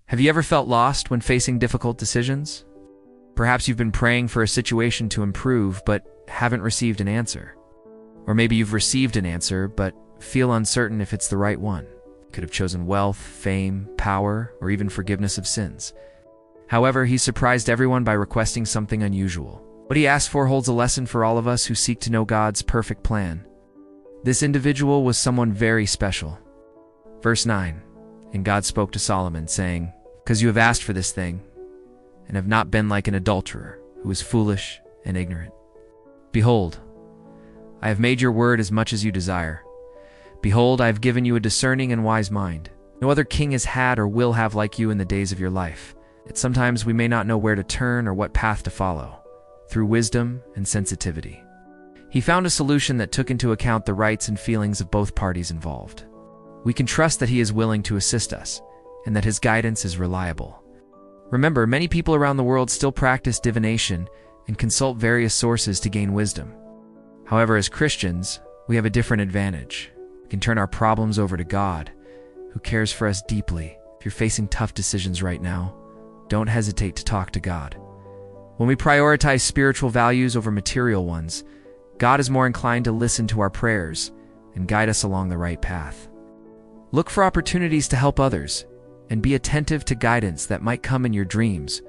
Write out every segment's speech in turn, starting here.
Have you ever felt lost when facing difficult decisions? Perhaps you've been praying for a situation to improve but haven't received an answer. Or maybe you've received an answer but feel uncertain if it's the right one. You could have chosen wealth, fame, power, or even forgiveness of sins. However, he surprised everyone by requesting something unusual. What he asked for holds a lesson for all of us who seek to know God's perfect plan. This individual was someone very special. Verse 9, and God spoke to Solomon, saying, "Because you have asked for this thing, and have not been like an adulterer, who is foolish and ignorant. Behold, I have made your word as much as you desire. Behold, I have given you a discerning and wise mind. No other king has had or will have like you in the days of your life. Yet sometimes we may not know where to turn or what path to follow. Through wisdom and sensitivity, he found a solution that took into account the rights and feelings of both parties involved. We can trust that he is willing to assist us, and that his guidance is reliable. Remember, many people around the world still practice divination and consult various sources to gain wisdom. However, as Christians, we have a different advantage. We can turn our problems over to God, who cares for us deeply. If you're facing tough decisions right now, don't hesitate to talk to God. When we prioritize spiritual values over material ones, God is more inclined to listen to our prayers and guide us along the right path. Look for opportunities to help others, and be attentive to guidance that might come in your dreams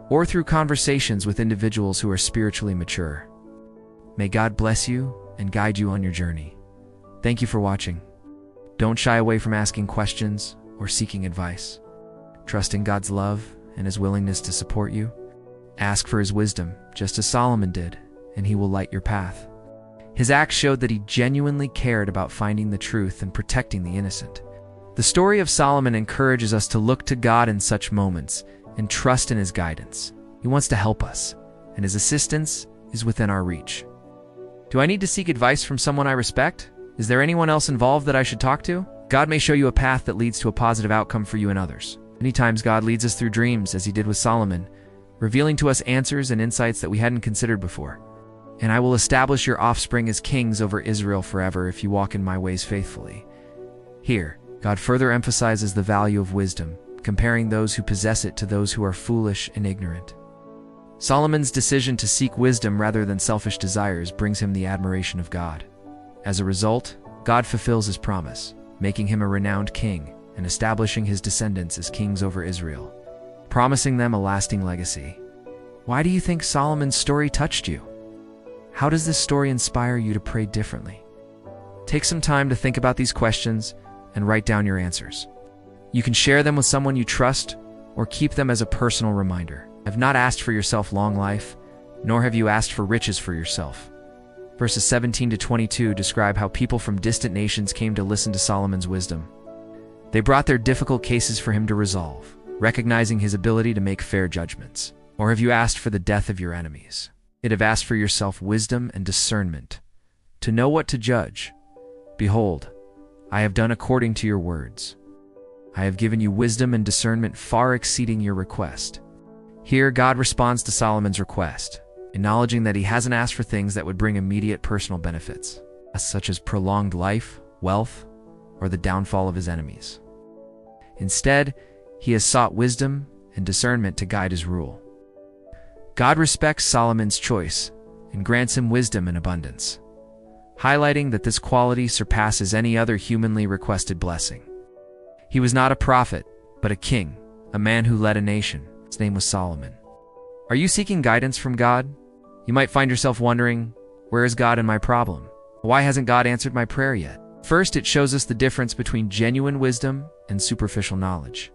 or through conversations with individuals who are spiritually mature. May God bless you and guide you on your journey. Thank you for watching. Don't shy away from asking questions or seeking advice. Trust in God's love and his willingness to support you. Ask for his wisdom, just as Solomon did, and he will light your path. His acts showed that he genuinely cared about finding the truth and protecting the innocent. The story of Solomon encourages us to look to God in such moments and trust in his guidance. He wants to help us, and his assistance is within our reach. Do I need to seek advice from someone I respect? Is there anyone else involved that I should talk to? God may show you a path that leads to a positive outcome for you and others. Many times God leads us through dreams, as he did with Solomon, revealing to us answers and insights that we hadn't considered before. And I will establish your offspring as kings over Israel forever if you walk in my ways faithfully. Here, God further emphasizes the value of wisdom, comparing those who possess it to those who are foolish and ignorant. Solomon's decision to seek wisdom rather than selfish desires brings him the admiration of God. As a result, God fulfills his promise, making him a renowned king and establishing his descendants as kings over Israel, promising them a lasting legacy. Why do you think Solomon's story touched you? How does this story inspire you to pray differently? Take some time to think about these questions and write down your answers. You can share them with someone you trust or keep them as a personal reminder. Have not asked for yourself long life, nor have you asked for riches for yourself. Verses 17 to 22 describe how people from distant nations came to listen to Solomon's wisdom. They brought their difficult cases for him to resolve, recognizing his ability to make fair judgments. Or have you asked for the death of your enemies? It have asked for yourself wisdom and discernment, to know what to judge. Behold, I have done according to your words. I have given you wisdom and discernment far exceeding your request. Here, God responds to Solomon's request, acknowledging that he hasn't asked for things that would bring immediate personal benefits, such as prolonged life, wealth, or the downfall of his enemies. Instead, he has sought wisdom and discernment to guide his rule. God respects Solomon's choice and grants him wisdom in abundance, highlighting that this quality surpasses any other humanly requested blessing. He was not a prophet, but a king, a man who led a nation. His name was Solomon. Are you seeking guidance from God? You might find yourself wondering, where is God in my problem? Why hasn't God answered my prayer yet? First, it shows us the difference between genuine wisdom and superficial knowledge.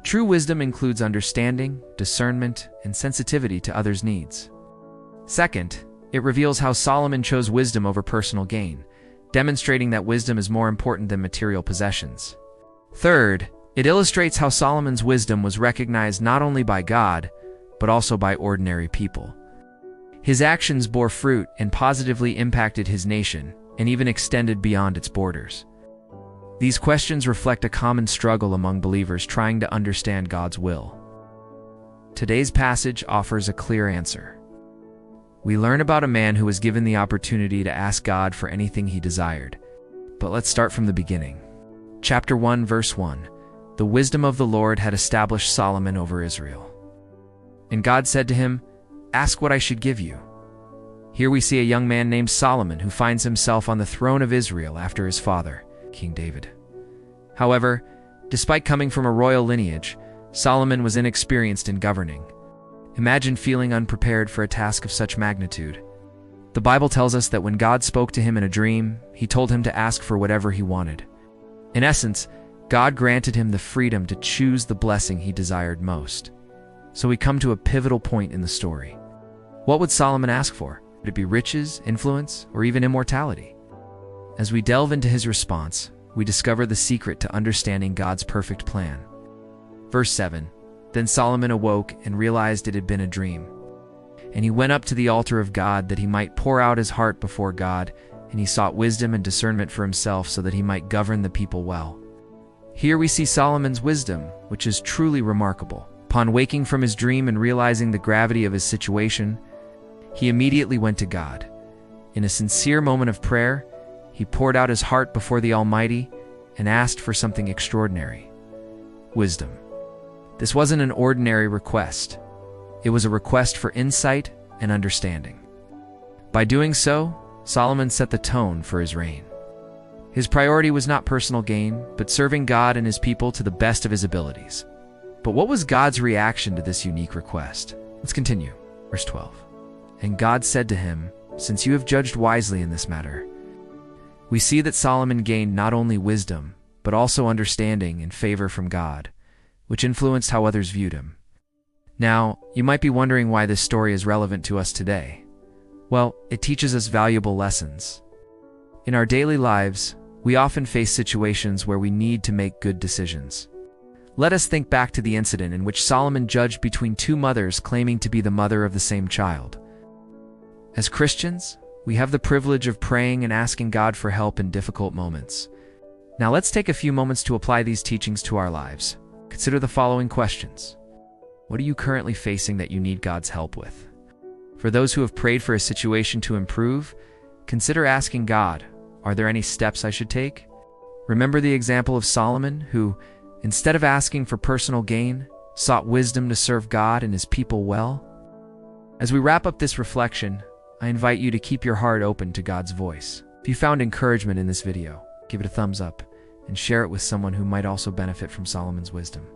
True wisdom includes understanding, discernment, and sensitivity to others' needs. Second, it reveals how Solomon chose wisdom over personal gain, demonstrating that wisdom is more important than material possessions. Third, it illustrates how Solomon's wisdom was recognized not only by God, but also by ordinary people. His actions bore fruit and positively impacted his nation, and even extended beyond its borders. These questions reflect a common struggle among believers trying to understand God's will. Today's passage offers a clear answer. We learn about a man who was given the opportunity to ask God for anything he desired. But let's start from the beginning. Chapter 1, verse 1. The wisdom of the Lord had established Solomon over Israel. And God said to him, "Ask what I should give you." Here we see a young man named Solomon who finds himself on the throne of Israel after his father, King David. However, despite coming from a royal lineage, Solomon was inexperienced in governing. Imagine feeling unprepared for a task of such magnitude. The Bible tells us that when God spoke to him in a dream, he told him to ask for whatever he wanted. In essence, God granted him the freedom to choose the blessing he desired most. So we come to a pivotal point in the story. What would Solomon ask for? Would it be riches, influence, or even immortality? As we delve into his response, we discover the secret to understanding God's perfect plan. Verse 7, "Then Solomon awoke and realized it had been a dream. And he went up to the altar of God that he might pour out his heart before God, and he sought wisdom and discernment for himself so that he might govern the people well." Here we see Solomon's wisdom, which is truly remarkable. Upon waking from his dream and realizing the gravity of his situation, he immediately went to God. In a sincere moment of prayer, he poured out his heart before the Almighty and asked for something extraordinary: wisdom. This wasn't an ordinary request. It was a request for insight and understanding. By doing so, Solomon set the tone for his reign. His priority was not personal gain, but serving God and his people to the best of his abilities. But what was God's reaction to this unique request? Let's continue. Verse 12. "And God said to him, 'Since you have judged wisely in this matter,'" we see that Solomon gained not only wisdom, but also understanding and favor from God, which influenced how others viewed him. Now, you might be wondering why this story is relevant to us today. Well, it teaches us valuable lessons. In our daily lives, we often face situations where we need to make good decisions. Let us think back to the incident in which Solomon judged between two mothers claiming to be the mother of the same child. As Christians, we have the privilege of praying and asking God for help in difficult moments. Now let's take a few moments to apply these teachings to our lives. Consider the following questions. What are you currently facing that you need God's help with? For those who have prayed for a situation to improve, consider asking God, are there any steps I should take? Remember the example of Solomon, who, instead of asking for personal gain, sought wisdom to serve God and his people well? As we wrap up this reflection, I invite you to keep your heart open to God's voice. If you found encouragement in this video, give it a thumbs up and share it with someone who might also benefit from Solomon's wisdom.